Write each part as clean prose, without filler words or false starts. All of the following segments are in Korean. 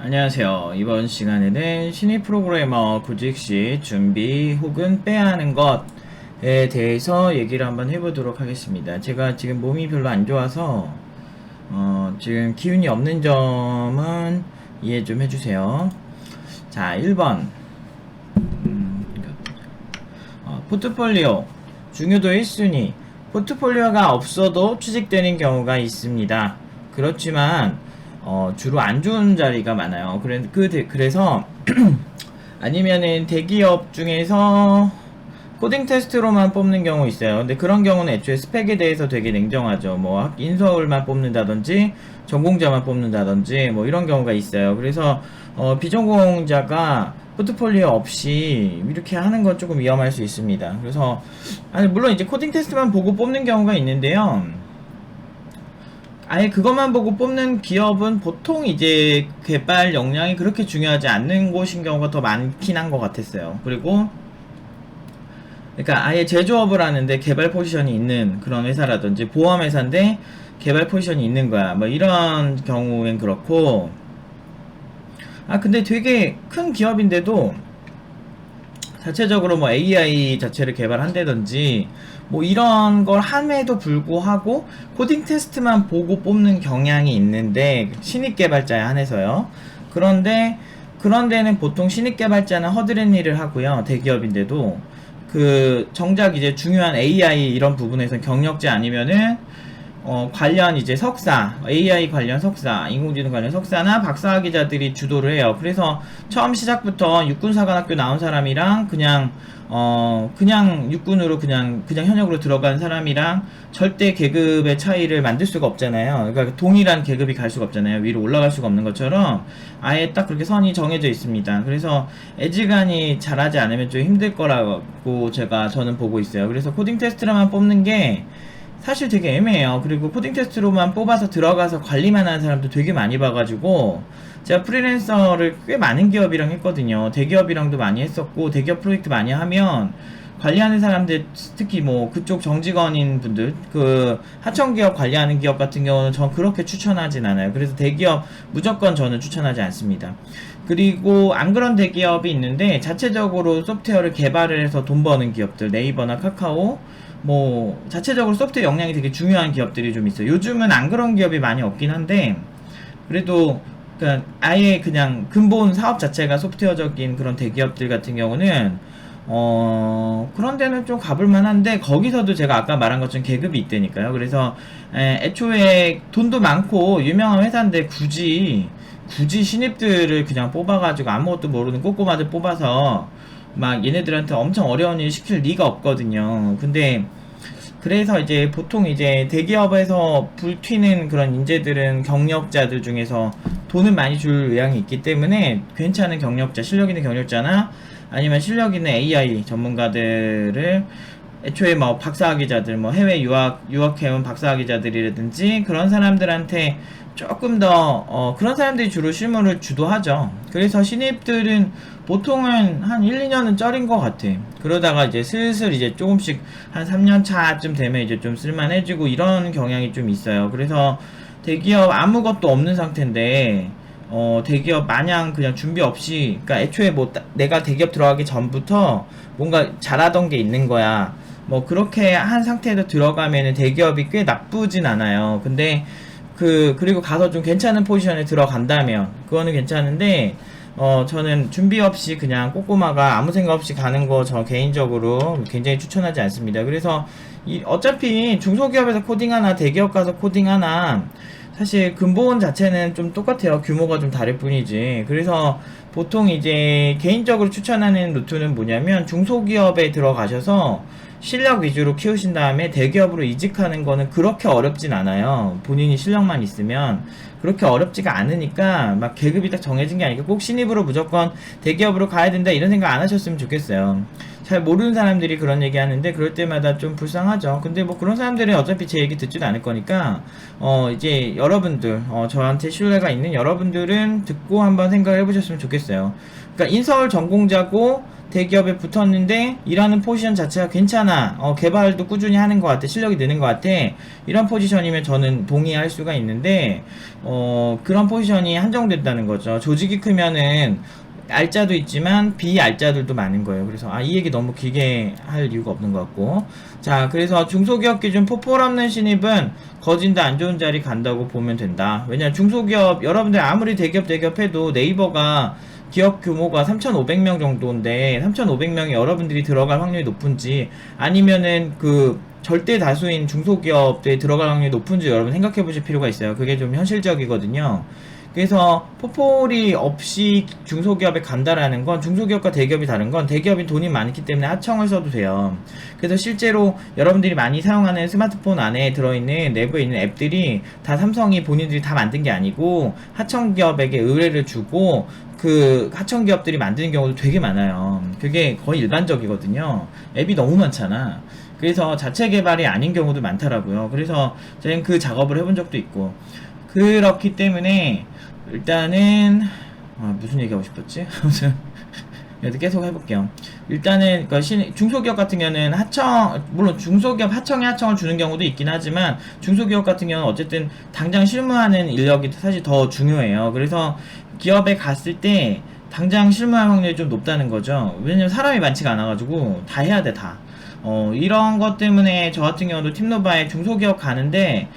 안녕하세요. 이번 시간에는 신입 프로그래머 구직시 준비 혹은 빼야 하는 것에 대해서 얘기를 한번 해보도록 하겠습니다. 제가 지금 몸이 별로 안 좋아서 지금 기운이 없는 점은 이해 좀 해주세요. 자, 1번 포트폴리오 중요도 1순위. 포트폴리오가 없어도 취직되는 경우가 있습니다. 그렇지만 주로 안 좋은 자리가 많아요. 그래서 아니면은 대기업 중에서 코딩 테스트로만 뽑는 경우 있어요. 근데 그런 경우는 애초에 스펙에 대해서 되게 냉정하죠. 뭐 인서울만 뽑는다든지 전공자만 뽑는다든지 뭐 이런 경우가 있어요. 그래서 비전공자가 포트폴리오 없이 이렇게 하는 건 조금 위험할 수 있습니다. 그래서 물론 이제 코딩 테스트만 보고 뽑는 경우가 있는데요. 아예 그것만 보고 뽑는 기업은 보통 이제 개발 역량이 그렇게 중요하지 않는 곳인 경우가 더 많긴 한 것 같았어요. 그리고 그러니까 아예 제조업을 하는데 개발 포지션이 있는 그런 회사라든지 보험회사인데 개발 포지션이 있는 거야. 뭐 이런 경우엔 그렇고, 근데 되게 큰 기업인데도 자체적으로 뭐 AI 자체를 개발한다든지 뭐 이런 걸 함에도 불구하고 코딩 테스트만 보고 뽑는 경향이 있는데, 신입 개발자에 한해서요. 그런데 그런 데는 보통 신입 개발자는 허드렛 일을 하고요. 대기업인데도 정작 이제 중요한 AI 이런 부분에서 경력자 아니면은 관련 이제 석사, AI 관련 석사, 인공지능 관련 석사나 박사학위자들이 주도를 해요. 그래서 처음 시작부터 육군사관학교 나온 사람이랑 그냥 육군으로 그냥 현역으로 들어간 사람이랑 절대 계급의 차이를 만들 수가 없잖아요. 그러니까 동일한 계급이 갈 수가 없잖아요. 위로 올라갈 수가 없는 것처럼 아예 딱 그렇게 선이 정해져 있습니다. 그래서 애지간히 잘하지 않으면 좀 힘들 거라고 저는 보고 있어요. 그래서 코딩 테스트로만 뽑는 게 사실 되게 애매해요. 그리고 코딩 테스트로만 뽑아서 들어가서 관리만 하는 사람도 되게 많이 봐가지고, 제가 프리랜서를 꽤 많은 기업이랑 했거든요. 대기업이랑도 많이 했었고, 대기업 프로젝트 많이 하면 관리하는 사람들, 특히 뭐 그쪽 정직원인 분들, 하청기업 관리하는 기업 같은 경우는 전 그렇게 추천하진 않아요. 그래서 대기업 무조건 저는 추천하지 않습니다. 그리고 안 그런 대기업이 있는데 자체적으로 소프트웨어를 개발을 해서 돈 버는 기업들, 네이버나 카카오, 뭐 자체적으로 소프트웨어 역량이 되게 중요한 기업들이 좀 있어요. 요즘은 안 그런 기업이 많이 없긴 한데, 그래도 아예 그냥 근본 사업 자체가 소프트웨어적인 그런 대기업들 같은 경우는 그런 데는 좀 가볼 만한데, 거기서도 제가 아까 말한 것처럼 계급이 있다니까요. 그래서 애초에 돈도 많고 유명한 회사인데 굳이 신입들을 그냥 뽑아가지고 아무것도 모르는 꼬꼬마들 뽑아서 막 얘네들한테 엄청 어려운 일 시킬 리가 없거든요. 근데 그래서 이제 보통 이제 대기업에서 불튀는 그런 인재들은 경력자들 중에서 돈을 많이 줄 의향이 있기 때문에 괜찮은 경력자, 실력 있는 경력자나 아니면 실력 있는 AI 전문가들을 애초에 뭐 박사학위자들, 뭐 해외 유학해온 박사학위자들이라든지 그런 사람들한테 조금 더 그런 사람들이 주로 실무를 주도하죠. 그래서 신입들은 보통은 한 1, 2년은 쩔인 것 같아. 그러다가 이제 슬슬 이제 조금씩 한 3년 차쯤 되면 이제 좀 쓸만해지고 이런 경향이 좀 있어요. 그래서 대기업 아무것도 없는 상태인데 대기업 마냥 그냥 준비 없이, 그러니까 애초에 뭐 내가 대기업 들어가기 전부터 뭔가 잘하던 게 있는 거야. 뭐 그렇게 한 상태에서 들어가면은 대기업이 꽤 나쁘진 않아요. 근데 그리고 가서 좀 괜찮은 포지션에 들어간다면 그거는 괜찮은데, 저는 준비 없이 그냥 꼬꼬마가 아무 생각 없이 가는 거 저 개인적으로 굉장히 추천하지 않습니다. 그래서 어차피 중소기업에서 코딩하나 대기업 가서 코딩하나 사실 근본 자체는 좀 똑같아요. 규모가 좀 다를 뿐이지. 그래서 보통 이제 개인적으로 추천하는 루트는 뭐냐면, 중소기업에 들어가셔서 실력 위주로 키우신 다음에 대기업으로 이직하는 거는 그렇게 어렵진 않아요. 본인이 실력만 있으면 그렇게 어렵지가 않으니까 막 계급이 딱 정해진 게 아니고 꼭 신입으로 무조건 대기업으로 가야 된다 이런 생각 안 하셨으면 좋겠어요. 잘 모르는 사람들이 그런 얘기 하는데 그럴 때마다 좀 불쌍하죠. 근데 뭐 그런 사람들은 어차피 제 얘기 듣지도 않을 거니까 이제 여러분들, 저한테 신뢰가 있는 여러분들은 듣고 한번 생각을 해보셨으면 좋겠어요. 그러니까 인서울 전공자고 대기업에 붙었는데 일하는 포지션 자체가 괜찮아, 개발도 꾸준히 하는 것 같아, 실력이 느는 것 같아, 이런 포지션이면 저는 동의할 수가 있는데 그런 포지션이 한정된다는 거죠. 조직이 크면은 알짜도 있지만 비알짜들도 많은 거예요. 그래서 이 얘기 너무 길게 할 이유가 없는 것 같고, 자, 그래서 중소기업 기준 포폴 없는 신입은 거진다 안 좋은 자리 간다고 보면 된다. 왜냐면 중소기업, 여러분들 아무리 대기업 해도 네이버가 기업 규모가 3,500명 정도인데 3,500명이 여러분들이 들어갈 확률이 높은지, 아니면은 그 절대 다수인 중소기업에 들어갈 확률이 높은지 여러분 생각해 보실 필요가 있어요. 그게 좀 현실적이거든요. 그래서 포폴이 없이 중소기업에 간다라는 건, 중소기업과 대기업이 다른 건 대기업이 돈이 많기 때문에 하청을 써도 돼요. 그래서 실제로 여러분들이 많이 사용하는 스마트폰 안에 들어있는 내부에 있는 앱들이 다 삼성이 본인들이 다 만든 게 아니고 하청기업에게 의뢰를 주고 그 하청기업들이 만드는 경우도 되게 많아요. 그게 거의 일반적이거든요. 앱이 너무 많잖아. 그래서 자체 개발이 아닌 경우도 많더라고요. 그래서 저희는 그 작업을 해본 적도 있고, 그렇기 때문에 일단은 무슨 얘기하고 싶었지? 그래도 계속 해볼게요. 일단은 중소기업 같은 경우는 하청, 물론 중소기업 하청에 하청을 주는 경우도 있긴 하지만 중소기업 같은 경우는 어쨌든 당장 실무하는 인력이 사실 더 중요해요. 그래서 기업에 갔을 때 당장 실무할 확률이 좀 높다는 거죠. 왜냐면 사람이 많지가 않아가지고 다 해야 돼, 다. 이런 것 때문에 저 같은 경우도 팀노바에 중소기업 가는데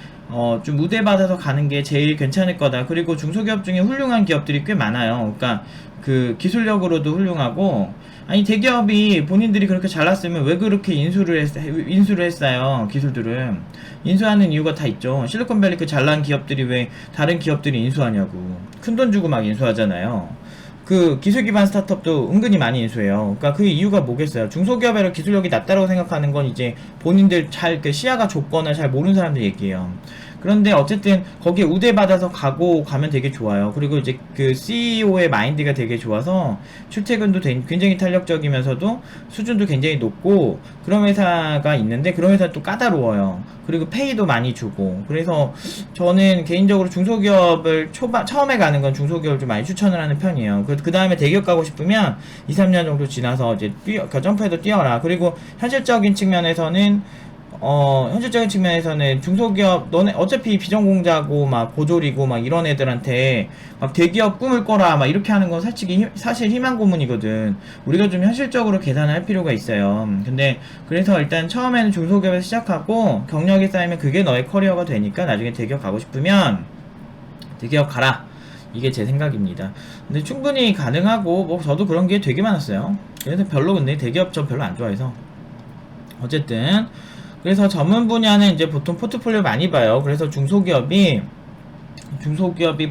좀 우대받아서 가는 게 제일 괜찮을 거다. 그리고 중소기업 중에 훌륭한 기업들이 꽤 많아요. 그러니까 그 기술력으로도 훌륭하고, 아니 대기업이 본인들이 그렇게 잘났으면 왜 그렇게 인수를 했어요. 기술들은 인수하는 이유가 다 있죠. 실리콘밸리 그 잘난 기업들이 왜 다른 기업들이 인수하냐고, 큰돈 주고 막 인수하잖아요. 그 기술 기반 스타트업도 은근히 많이 인수해요. 그러니까 그 이유가 뭐겠어요. 중소기업의 기술력이 낮다고 생각하는 건 이제 본인들 잘 시야가 좁거나 잘 모르는 사람들 얘기예요. 그런데 어쨌든 거기에 우대받아서 가면 되게 좋아요. 그리고 이제 그 CEO의 마인드가 되게 좋아서 출퇴근도 굉장히 탄력적이면서도 수준도 굉장히 높고 그런 회사가 있는데, 그런 회사 또 까다로워요. 그리고 페이도 많이 주고. 그래서 저는 개인적으로 중소기업을 처음에 가는 건 중소기업을 좀 많이 추천을 하는 편이에요. 그 다음에 대기업 가고 싶으면 2, 3년 정도 지나서 이제 점프해도 뛰어라. 그리고 현실적인 측면에서는 중소기업, 너네 어차피 비전공자고 막 고졸이고 막 이런 애들한테 막 대기업 꿈을 꿔라 막 이렇게 하는 건 사실 희망 고문이거든. 우리가 좀 현실적으로 계산을 할 필요가 있어요. 근데 그래서 일단 처음에는 중소기업에서 시작하고 경력이 쌓이면 그게 너의 커리어가 되니까 나중에 대기업 가고 싶으면 대기업 가라. 이게 제 생각입니다. 근데 충분히 가능하고, 뭐 저도 그런 게 되게 많았어요. 그래서 근데 대기업 저 별로 안 좋아해서. 어쨌든 그래서 전문 분야는 이제 보통 포트폴리오 많이 봐요. 그래서 중소기업이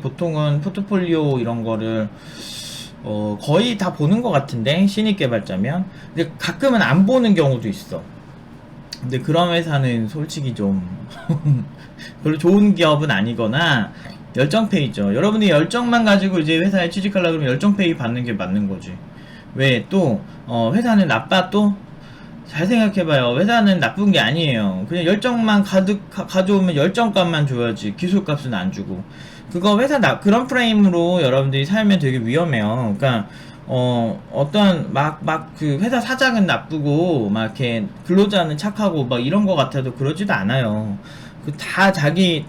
보통은 포트폴리오 이런 거를 거의 다 보는 것 같은데, 신입 개발자면. 근데 가끔은 안 보는 경우도 있어. 근데 그런 회사는 솔직히 좀 별로 좋은 기업은 아니거나 열정페이죠. 여러분이 열정만 가지고 이제 회사에 취직하려고 그러면 열정페이 받는 게 맞는 거지. 왜 또 회사는 나빠? 또 잘 생각해봐요. 회사는 나쁜 게 아니에요. 그냥 열정만 가져오면 열정값만 줘야지 기술값은 안 주고. 그거 그런 프레임으로 여러분들이 살면 되게 위험해요. 그러니까 어떤 그 회사 사장은 나쁘고 막 이렇게 근로자는 착하고 막 이런 거 같아도 그러지도 않아요. 다 자기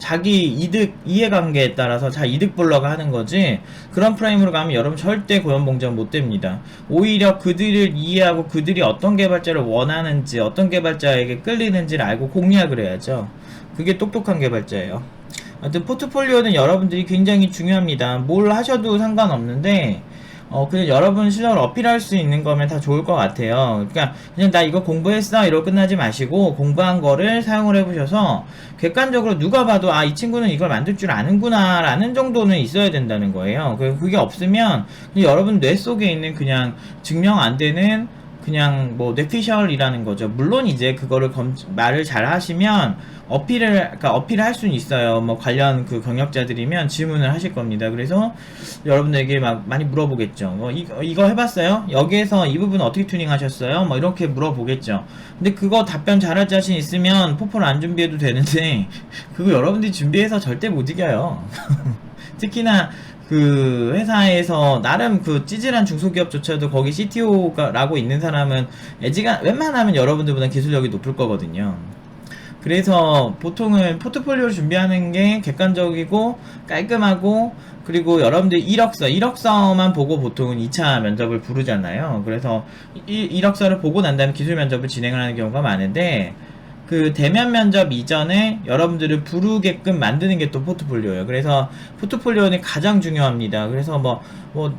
이해관계에 따라서 자 이득 보려고 하는 거지, 그런 프레임으로 가면 여러분 절대 고연봉장 못 됩니다. 오히려 그들을 이해하고 그들이 어떤 개발자를 원하는지, 어떤 개발자에게 끌리는지를 알고 공략을 해야죠. 그게 똑똑한 개발자예요. 하여튼 포트폴리오는 여러분들이 굉장히 중요합니다. 뭘 하셔도 상관없는데 그냥 여러분 실력을 어필할 수 있는 거면 다 좋을 것 같아요. 그러니까 그냥 나 이거 공부했어 이러고 끝나지 마시고, 공부한 거를 사용을 해보셔서 객관적으로 누가 봐도 이 친구는 이걸 만들 줄 아는구나 라는 정도는 있어야 된다는 거예요. 그게 없으면 그냥 여러분 뇌 속에 있는 그냥 증명 안 되는 그냥 뭐 뇌피셜이라는 거죠. 물론 이제 그거를 말을 잘 하시면 어필을 할 수는 있어요. 뭐 관련 그 경력자들이면 질문을 하실 겁니다. 그래서 여러분들에게 막 많이 물어보겠죠. 이거 해봤어요? 여기에서 이 부분 어떻게 튜닝 하셨어요? 뭐 이렇게 물어보겠죠. 근데 그거 답변 잘할 자신 있으면 포폴 안 준비해도 되는데 그거 여러분들이 준비해서 절대 못 이겨요. 특히나 그 회사에서 나름 그 찌질한 중소기업조차도 거기 CTO라고 있는 사람은 애지가 웬만하면 여러분들보다 기술력이 높을 거거든요. 그래서 보통은 포트폴리오를 준비하는 게 객관적이고 깔끔하고, 그리고 여러분들 이력서만 보고 보통은 2차 면접을 부르잖아요. 그래서 이력서를 보고 난 다음에 기술 면접을 진행을 하는 경우가 많은데, 그 대면 면접 이전에 여러분들을 부르게끔 만드는 게 또 포트폴리오예요. 그래서 포트폴리오는 가장 중요합니다. 그래서 뭐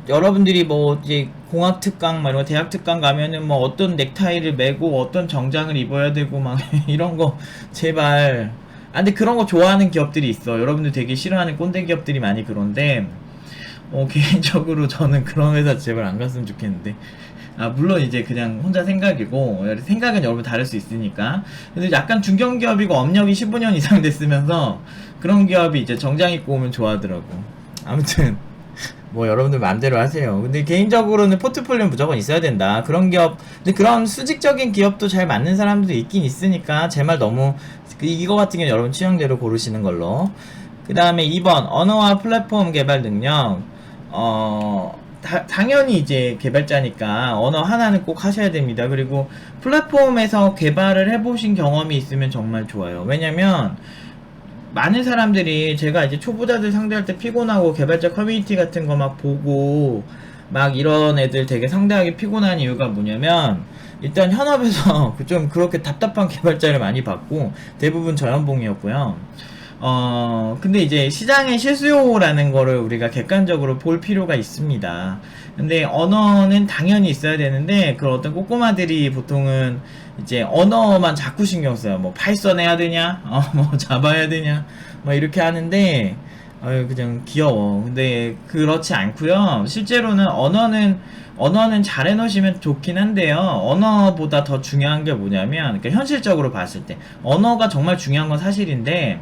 여러분들이 뭐 이제 공학 특강, 뭐 이런 거 대학 특강 가면은 뭐 어떤 넥타이를 매고 어떤 정장을 입어야 되고 막 이런 거 제발. 근데 그런 거 좋아하는 기업들이 있어. 여러분들 되게 싫어하는 꼰대 기업들이 많이 그런데, 개인적으로 저는 그런 회사 제발 안 갔으면 좋겠는데. 물론 이제 그냥 혼자 생각이고, 생각은 여러분 다를 수 있으니까. 근데 약간 중견기업이고 업력이 15년 이상 됐으면서 그런 기업이 이제 정장 입고 오면 좋아하더라고. 아무튼, 뭐 여러분들 마음대로 하세요. 근데 개인적으로는 포트폴리오는 무조건 있어야 된다. 그런 기업, 근데 그런 수직적인 기업도 잘 맞는 사람들도 있긴 있으니까 제 말 너무, 이거 같은 경우는 여러분 취향대로 고르시는 걸로. 그 다음에 2번, 언어와 플랫폼 개발 능력. 당연히 이제 개발자니까 언어 하나는 꼭 하셔야 됩니다. 그리고 플랫폼에서 개발을 해보신 경험이 있으면 정말 좋아요. 왜냐면 많은 사람들이, 제가 이제 초보자들 상대할 때 피곤하고 개발자 커뮤니티 같은 거 막 보고 막 이런 애들 되게 상대하기 피곤한 이유가 뭐냐면, 일단 현업에서 좀 그렇게 답답한 개발자를 많이 봤고 대부분 저연봉이었고요. 근데 이제 시장의 실수요라는 거를 우리가 객관적으로 볼 필요가 있습니다. 근데 언어는 당연히 있어야 되는데, 그 어떤 꼬꼬마들이 보통은 이제 언어만 자꾸 신경 써요. 뭐 파이썬 해야 되냐? 뭐 자바 해야 되냐? 뭐 이렇게 하는데, 그냥 귀여워. 근데 그렇지 않고요. 실제로는 언어는 잘 해놓으시면 좋긴 한데요. 언어보다 더 중요한 게 뭐냐면, 그러니까 현실적으로 봤을 때 언어가 정말 중요한 건 사실인데,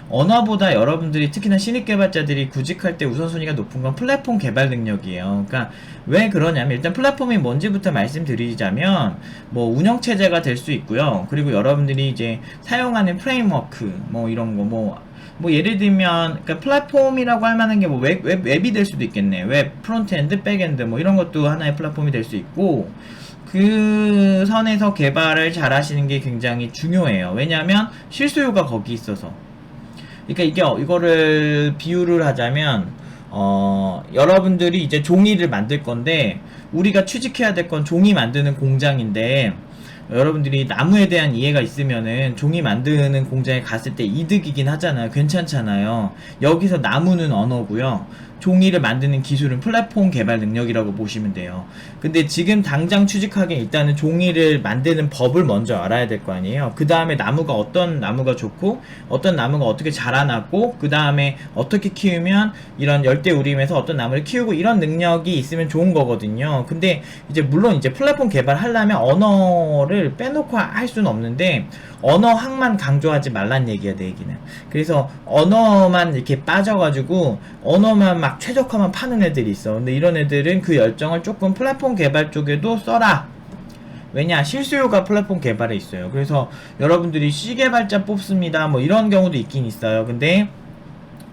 언어보다 여러분들이 특히나 신입 개발자들이 구직할 때 우선순위가 높은 건 플랫폼 개발 능력이에요. 그러니까 왜 그러냐면, 일단 플랫폼이 뭔지부터 말씀드리자면, 뭐 운영체제가 될 수 있고요. 그리고 여러분들이 이제 사용하는 프레임워크, 뭐 이런 거, 뭐 예를 들면, 그러니까 플랫폼이라고 할 만한 게 뭐 웹이 될 수도 있겠네. 웹, 프론트엔드, 백엔드, 뭐 이런 것도 하나의 플랫폼이 될 수 있고, 그 선에서 개발을 잘 하시는 게 굉장히 중요해요. 왜냐하면 실수요가 거기 있어서. 그러니까 이거를 비유를 하자면, 여러분들이 이제 종이를 만들 건데, 우리가 취직해야 될 건 종이 만드는 공장인데, 여러분들이 나무에 대한 이해가 있으면은 종이 만드는 공장에 갔을 때 이득이긴 하잖아요. 괜찮잖아요. 여기서 나무는 언어고요. 종이를 만드는 기술은 플랫폼 개발 능력이라고 보시면 돼요. 근데 지금 당장 취직하기엔 일단은 종이를 만드는 법을 먼저 알아야 될 거 아니에요. 그 다음에 나무가 어떤 나무가 좋고 어떤 나무가 어떻게 자라났고, 그 다음에 어떻게 키우면 이런 열대우림에서 어떤 나무를 키우고, 이런 능력이 있으면 좋은 거거든요. 근데 이제 물론 이제 플랫폼 개발하려면 언어를 빼놓고 할 수는 없는데, 언어학만 강조하지 말란 얘기야, 내 얘기는. 그래서 언어만 이렇게 빠져가지고 언어만 막 최적화만 파는 애들이 있어. 근데 이런 애들은 그 열정을 조금 플랫폼 개발 쪽에도 써라. 왜냐, 실수요가 플랫폼 개발에 있어요. 그래서 여러분들이 C 개발자 뽑습니다, 뭐 이런 경우도 있긴 있어요. 근데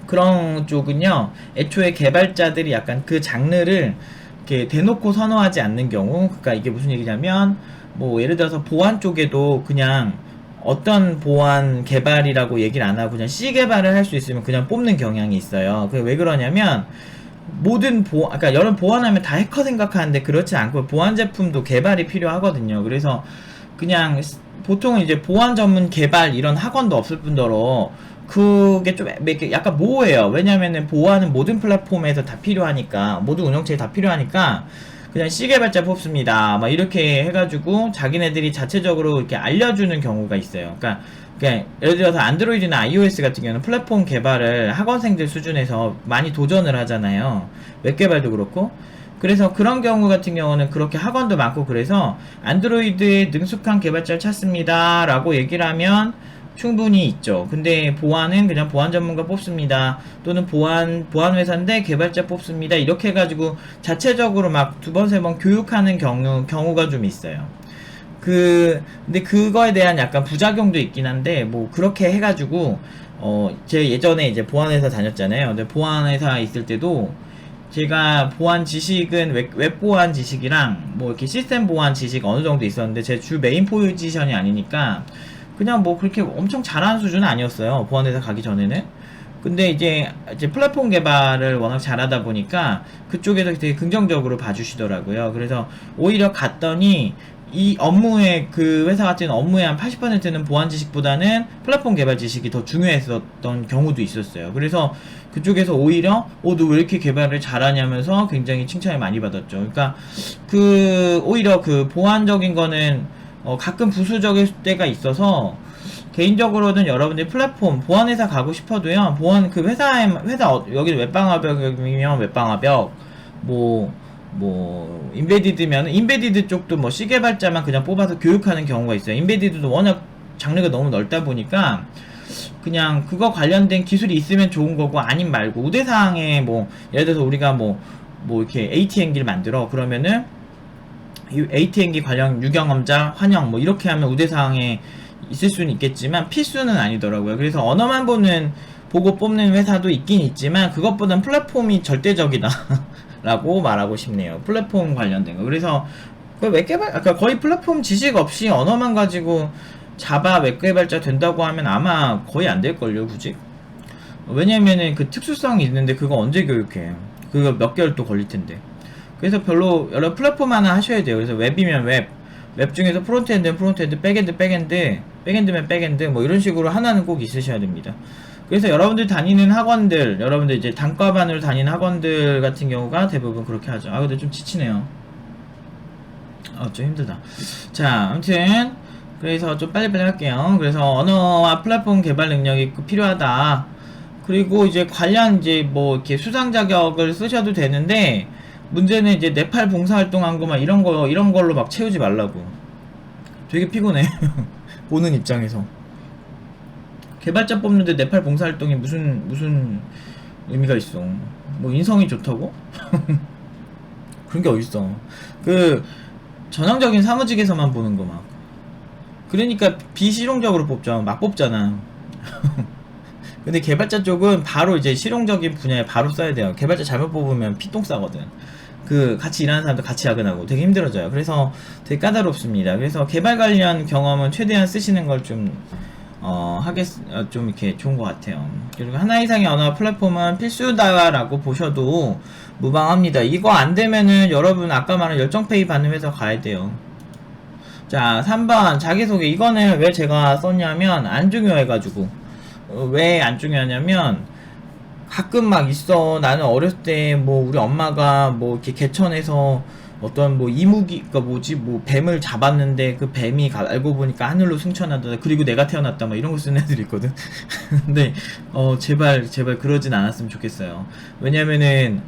그런 쪽은요, 애초에 개발자들이 약간 그 장르를 이렇게 대놓고 선호하지 않는 경우. 그러니까 이게 무슨 얘기냐면, 뭐 예를 들어서 보안 쪽에도 그냥 어떤 보안 개발이라고 얘기를 안 하고 그냥 C 개발을 할 수 있으면 그냥 뽑는 경향이 있어요. 그게 왜 그러냐면, 모든 그러니까 여러분 보안하면 다 해커 생각하는데 그렇지 않고 보안 제품도 개발이 필요하거든요. 그래서 그냥 보통은 이제 보안 전문 개발 이런 학원도 없을 뿐더러 그게 좀 약간 모호해요. 왜냐면은 보안은 모든 플랫폼에서 다 필요하니까, 모든 운영체에 다 필요하니까 그냥 C 개발자 뽑습니다, 막 이렇게 해가지고 자기네들이 자체적으로 이렇게 알려주는 경우가 있어요. 그러니까 예를 들어서 안드로이드나 iOS 같은 경우는 플랫폼 개발을 학원생들 수준에서 많이 도전을 하잖아요. 웹 개발도 그렇고. 그래서 그런 경우 같은 경우는 그렇게 학원도 많고, 그래서 안드로이드에 능숙한 개발자를 찾습니다 라고 얘기를 하면 충분히 있죠. 근데 보안은 그냥 보안 전문가 뽑습니다, 또는 보안 회사인데 개발자 뽑습니다, 이렇게 해가지고 자체적으로 막 두 번 세 번 교육하는 경우가 좀 있어요. 근데 그거에 대한 약간 부작용도 있긴 한데, 뭐 그렇게 해가지고 제 예전에 이제 보안회사 다녔잖아요. 근데 보안회사 있을 때도 제가 보안 지식은 웹 보안 지식이랑 뭐 이렇게 시스템 보안 지식 어느 정도 있었는데 제 주 메인 포지션이 아니니까 그냥 뭐 그렇게 엄청 잘하는 수준은 아니었어요. 보안회사 가기 전에는. 근데 이제 플랫폼 개발을 워낙 잘하다 보니까 그쪽에서 되게 긍정적으로 봐주시더라고요. 그래서 오히려 갔더니 이 업무에, 그 회사 같은 업무의 한 80%는 보안 지식보다는 플랫폼 개발 지식이 더 중요했었던 경우도 있었어요. 그래서 그쪽에서 오히려 너 왜 이렇게 개발을 잘하냐면서 굉장히 칭찬을 많이 받았죠. 그러니까 오히려 그 보안적인 거는 가끔 부수적일 때가 있어서 개인적으로는 여러분들이 플랫폼 보안회사 가고 싶어도요, 보안 그 회사 여기 웹방화벽이면 웹방화벽, 인베디드면 인베디드 쪽도 뭐 C 개발자만 그냥 뽑아서 교육하는 경우가 있어요. 인베디드도 워낙 장르가 너무 넓다 보니까 그냥 그거 관련된 기술이 있으면 좋은 거고, 아님 말고 우대사항에 뭐 예를 들어서 우리가 뭐 이렇게 ATM기를 만들어 그러면은 이 ATM기 관련 유경험자 환영 뭐 이렇게 하면 우대사항에 있을 수는 있겠지만 필수는 아니더라고요. 그래서 언어만 보고 뽑는 회사도 있긴 있지만 그것보단 플랫폼이 절대적이다 라고 말하고 싶네요. 플랫폼 관련된 거. 그래서 그러니까 거의 플랫폼 지식 없이 언어만 가지고 자바 웹개발자 된다고 하면 아마 거의 안 될걸요, 굳이. 왜냐면은 그 특수성이 있는데 그거 언제 교육해? 그거 몇 개월 또 걸릴 텐데. 그래서 별로 여러 플랫폼 하나 하셔야 돼요. 그래서 웹이면 웹 중에서 프론트엔드면 프론트엔드, 백엔드면 백엔드, 뭐 이런 식으로 하나는 꼭 있으셔야 됩니다. 그래서 여러분들 다니는 학원들, 여러분들 이제 단과반으로 다니는 학원들 같은 경우가 대부분 그렇게 하죠. 근데 좀 지치네요. 좀 힘들다. 자, 아무튼 그래서 좀 빨리빨리 할게요. 그래서 언어와 플랫폼 개발 능력이 필요하다. 그리고 이제 관련 뭐 이렇게 수상 자격을 쓰셔도 되는데, 문제는 이제 네팔 봉사활동한 거 막 이런 걸로 막 채우지 말라고. 되게 피곤해. 보는 입장에서. 개발자 뽑는데 네팔 봉사활동이 무슨 의미가 있어. 뭐 인성이 좋다고? 그런 게 어딨어. 전형적인 사무직에서만 보는 거 막. 그러니까 비실용적으로 뽑죠. 막 뽑잖아. 근데 개발자 쪽은 바로 이제 실용적인 분야에 바로 써야 돼요. 개발자 잘못 뽑으면 피똥 싸거든. 같이 일하는 사람도 같이 야근하고 되게 힘들어져요. 그래서 되게 까다롭습니다. 그래서 개발 관련 경험은 최대한 쓰시는 걸 좀 이렇게 좋은 것 같아요. 그리고 하나 이상의 언어 플랫폼은 필수다라고 보셔도 무방합니다. 이거 안 되면은 여러분 아까 말한 열정페이 받는 회사 가야 돼요. 자, 3번 자기소개. 이거는 왜 제가 썼냐면 안 중요해가지고. 왜 안 중요하냐면 가끔 막 있어. 나는 어렸을 때 뭐 우리 엄마가 뭐 이렇게 개천에서 어떤 뭐 이무기, 뱀을 잡았는데 그 뱀이 알고 보니까 하늘로 승천하다. 그리고 내가 태어났다. 막 이런 거 쓰는 애들이 있거든. 근데 제발 그러진 않았으면 좋겠어요. 왜냐면은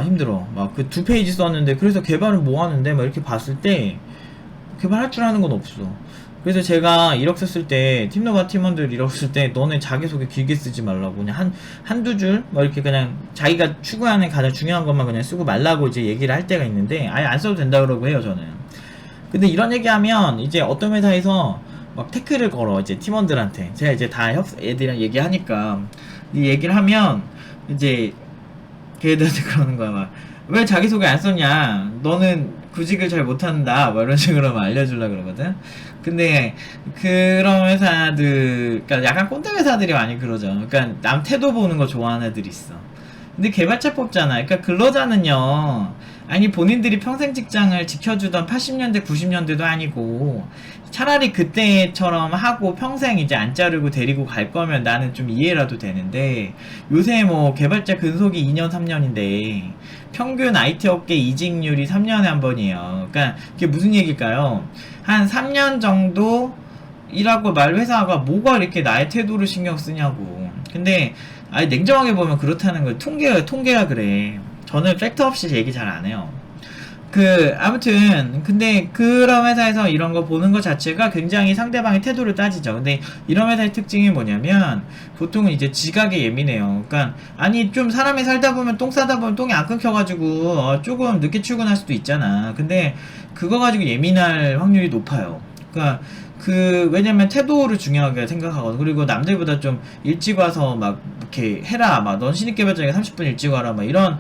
힘들어. 막 그 2페이지 썼는데, 그래서 개발은 뭐 하는데 막 이렇게 봤을 때 개발할 줄 아는 건 없어. 그래서 제가 이력 썼을 때, 팀노바 팀원들 이력 쓸 때, 너네 자기소개 길게 쓰지 말라고. 그냥 한두 줄? 뭐 이렇게 그냥 자기가 추구하는 가장 중요한 것만 그냥 쓰고 말라고 이제 얘기를 할 때가 있는데, 아예 안 써도 된다 그러고 해요, 저는. 근데 이런 얘기하면, 이제 어떤 회사에서 막 태클을 걸어, 이제 팀원들한테. 제가 이제 다 애들이랑 얘기하니까, 이 얘기를 하면, 이제, 걔들한테 그러는 거야, 막. 왜 자기소개 안 썼냐? 너는 구직을 잘 못한다. 뭐 이런 식으로 막 알려주려고 그러거든. 근데 그런 회사들, 그러니까 약간 꼰대 회사들이 많이 그러죠. 그러니까 남 태도 보는 거 좋아하는 애들이 있어. 근데 개발자 뽑잖아. 그러니까 근로자는요, 아니 본인들이 평생 직장을 지켜주던 80년대 90년대도 아니고, 차라리 그때처럼 하고 평생 이제 안 자르고 데리고 갈 거면 나는 좀 이해라도 되는데, 요새 뭐 개발자 근속이 2년 3년인데 평균 IT 업계 이직률이 3년에 한 번이에요. 그러니까 그게 무슨 얘기일까요? 한 3년 정도 일하고 말 회사가 뭐가 이렇게 나의 태도를 신경 쓰냐고. 근데 아니 냉정하게 보면 그렇다는 거예요. 통계가 그래. 저는 팩트 없이 얘기 잘 안 해요. 아무튼 근데 그런 회사에서 이런 거 보는 것 자체가 굉장히 상대방의 태도를 따지죠. 근데 이런 회사의 특징이 뭐냐면 보통은 이제 지각에 예민해요. 그러니까 아니 좀 사람이 살다 보면 똥 싸다 보면 똥이 안 끊겨가지고 조금 늦게 출근할 수도 있잖아. 근데 그거 가지고 예민할 확률이 높아요. 그러니까 왜냐면 태도를 중요하게 생각하거든. 그리고 남들보다 좀 일찍 와서 막 이렇게 해라, 막 넌 신입개발자니까 30분 일찍 와라, 막 이런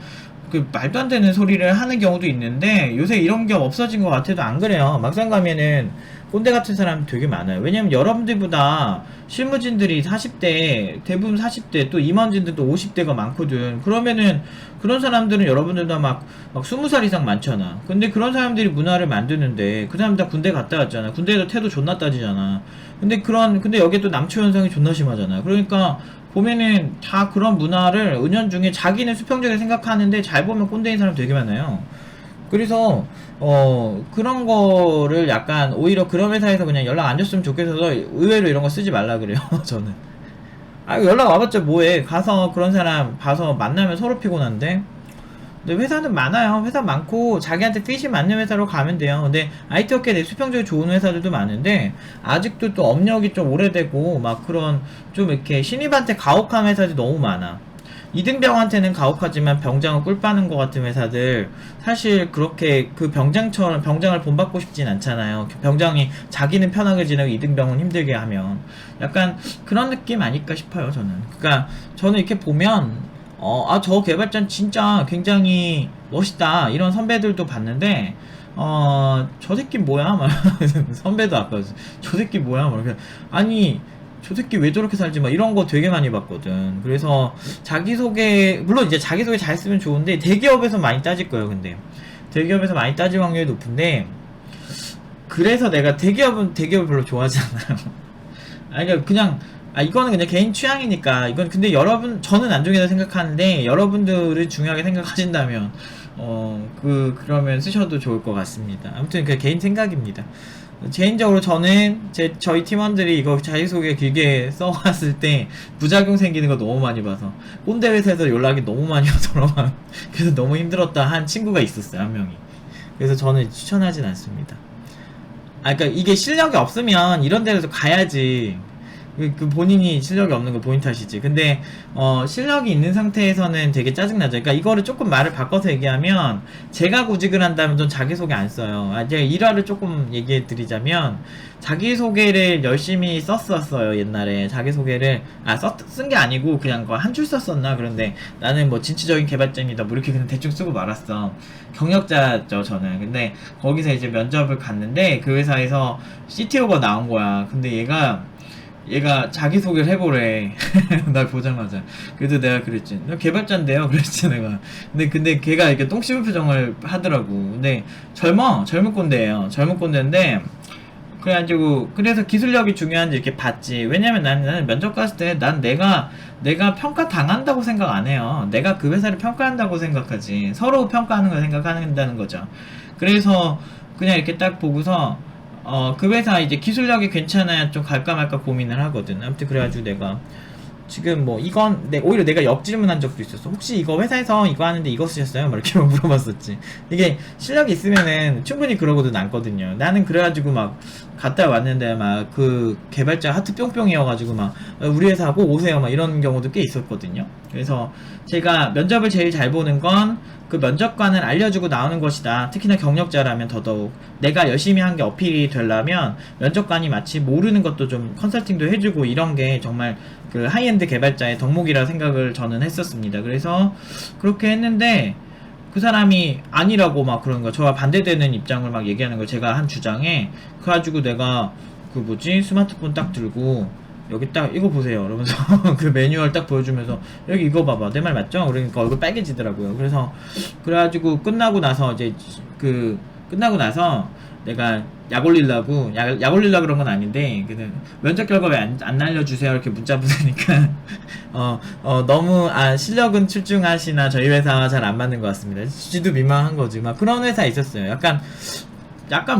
말도 안 되는 소리를 하는 경우도 있는데, 요새 이런 게 없어진 것 같아도 안 그래요. 막상 가면은 꼰대 같은 사람 되게 많아요. 왜냐면 여러분들보다 실무진들이 40대, 대부분 40대, 또 임원진들도 50대가 많거든. 그러면은 그런 사람들은 여러분들도 막 20살 이상 많잖아. 근데 그런 사람들이 문화를 만드는데, 그 사람 다 군대 갔다 왔잖아. 군대에서 태도 존나 따지잖아. 근데 여기에 또 남초 현상이 존나 심하잖아. 그러니까 보면은 다 그런 문화를 은연중에 자기는 수평적이게 생각하는데, 잘 보면 꼰대인 사람 되게 많아요. 그래서 그런 거를 약간 오히려 그런 회사에서 그냥 연락 안 줬으면 좋겠어서 의외로 이런 거 쓰지 말라 그래요. 저는. 아, 연락 와봤자 뭐해. 가서 그런 사람 봐서 만나면 서로 피곤한데. 근데 회사는 많아요. 회사 많고 자기한테 핏이 맞는 회사로 가면 돼요. 근데 IT 업계에 대해 수평적이 좋은 회사들도 많은데, 아직도 또 업력이 좀 오래되고 막 그런 좀 이렇게 신입한테 가혹한 회사들이 너무 많아. 이등병한테는 가혹하지만 병장은 꿀 빠는 것 같은 회사들, 사실 그렇게 그 병장처럼 병장을 본받고 싶진 않잖아요. 병장이 자기는 편하게 지내고 이등병은 힘들게 하면 약간 그런 느낌 아닐까 싶어요, 저는. 그러니까 저는 이렇게 보면 저 개발자 진짜 굉장히 멋있다, 이런 선배들도 봤는데, 저 새끼 뭐야? 막 선배도 아까 저 새끼 뭐야? 막 이렇게, 아니 저 새끼 왜 저렇게 살지? 막 이런 거 되게 많이 봤거든. 그래서 자기소개, 물론 이제 자기소개 잘 쓰면 좋은데, 대기업에서 많이 따질 거예요. 근데 대기업에서 많이 따질 확률이 높은데, 그래서 내가 대기업을 별로 좋아하지 않아요. 아니 그냥 이거는 그냥 개인 취향이니까. 이건 근데 저는 안 중요하다 생각하는데, 여러분들이 중요하게 생각하신다면 그러면 쓰셔도 좋을 것 같습니다. 아무튼 그 개인 생각입니다. 개인적으로 저는 저희 팀원들이 이거 자기소개 길게 써왔을 때 부작용 생기는 거 너무 많이 봐서, 꼰대 회사에서 연락이 너무 많이 오더라고요. 그래서 너무 힘들었다 한 친구가 있었어요, 한 명이. 그래서 저는 추천하진 않습니다. 그러니까 이게 실력이 없으면 이런 데서 가야지. 그 본인이 실력이 없는 거 본인 탓이지. 근데 실력이 있는 상태에서는 되게 짜증나죠. 그러니까 이거를 조금 말을 바꿔서 얘기하면, 제가 구직을 한다면 좀 자기소개 안 써요. 제가 일화를 조금 얘기해 드리자면, 자기소개를 열심히 썼었어요, 옛날에. 자기소개를 쓴 게 아니고 그냥 한 줄 썼었나. 그런데 나는 뭐 진취적인 개발자입니다, 뭐 이렇게 그냥 대충 쓰고 말았어. 경력자죠, 저는. 근데 거기서 이제 면접을 갔는데, 그 회사에서 CTO가 나온 거야. 근데 얘가 자기소개를 해보래. 날 보자마자. 그래도 내가 그랬지, 너 개발자인데요? 그랬지 내가. 근데 걔가 이렇게 똥 씹은 표정을 하더라고. 근데 젊은 꼰대예요. 젊은 꼰대인데, 그래가지고, 그래서 기술력이 중요한지 이렇게 봤지. 왜냐면 나는 면접 갔을 때 내가 평가 당한다고 생각 안 해요. 내가 그 회사를 평가한다고 생각하지. 서로 평가하는 걸 생각한다는 거죠. 그래서 그냥 이렇게 딱 보고서 그 회사 이제 기술력이 괜찮아야 좀 갈까 말까 고민을 하거든. 아무튼 그래가지고 내가 지금 뭐 오히려 내가 역질문한 적도 있었어. 혹시 이거 회사에서 이거 하는데 이거 쓰셨어요? 막 이렇게 물어봤었지. 이게 실력이 있으면은 충분히 그러고도 남거든요. 나는 그래가지고 막 갔다 왔는데 막 그 개발자 하트 뿅뿅이어가지고 막 우리 회사 꼭 오세요 막 이런 경우도 꽤 있었거든요. 그래서 제가 면접을 제일 잘 보는 건 그 면접관을 알려주고 나오는 것이다. 특히나 경력자라면 더더욱. 내가 열심히 한 게 어필이 되려면 면접관이 마치 모르는 것도 좀 컨설팅도 해주고, 이런 게 정말 그 하이엔드 개발자의 덕목이라 생각을 저는 했었습니다. 그래서 그렇게 했는데, 그 사람이 아니라고 막 그러는 거, 저와 반대되는 입장을 막 얘기하는 거, 제가 한 주장에. 그래가지고 내가 스마트폰 딱 들고, 여기 딱 이거 보세요 이러면서 그 매뉴얼 딱 보여주면서, 여기 이거 봐봐, 내 말 맞죠? 그러니까 얼굴 빨개지더라고요. 그래가지고 끝나고 나서 내가 약 올리려고 그런 건 아닌데, 면접 결과 왜 안 알려주세요 이렇게 문자 보내니까 너무 실력은 출중하시나 저희 회사와 잘 안 맞는 것 같습니다. 지도 민망한 거지. 막 그런 회사 있었어요. 약간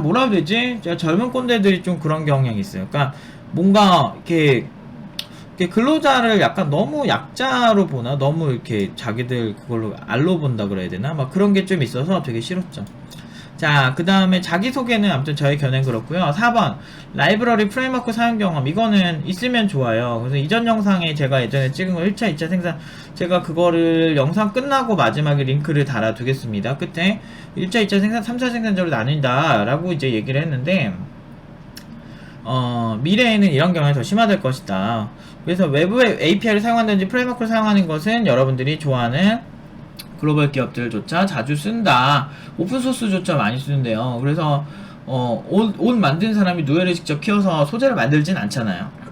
뭐라 해야 되지? 젊은 꼰대들이 좀 그런 경향이 있어요. 그러니까 뭔가 이렇게 근로자를 약간 너무 약자로 보나, 너무 이렇게 자기들 그걸로 알로 본다 그래야 되나, 막 그런 게 좀 있어서 되게 싫었죠. 자, 그 다음에 자기소개는 아무튼 저의 견해는 그렇고요. 4번 라이브러리 프레임워크 사용 경험, 이거는 있으면 좋아요. 그래서 이전 영상에 제가 예전에 찍은 거 1차 2차 생산, 제가 그거를 영상 끝나고 마지막에 링크를 달아 두겠습니다. 끝에 1차 2차 생산 3차 생산적으로 나뉜다 라고 이제 얘기를 했는데, 미래에는 이런 경우가 더 심화될 것이다. 그래서 외부 API를 사용한다든지 프레임워크를 사용하는 것은 여러분들이 좋아하는 글로벌 기업들조차 자주 쓴다. 오픈소스조차 많이 쓰는데요. 그래서 옷 만든 사람이 누에를 직접 키워서 소재를 만들진 않잖아요.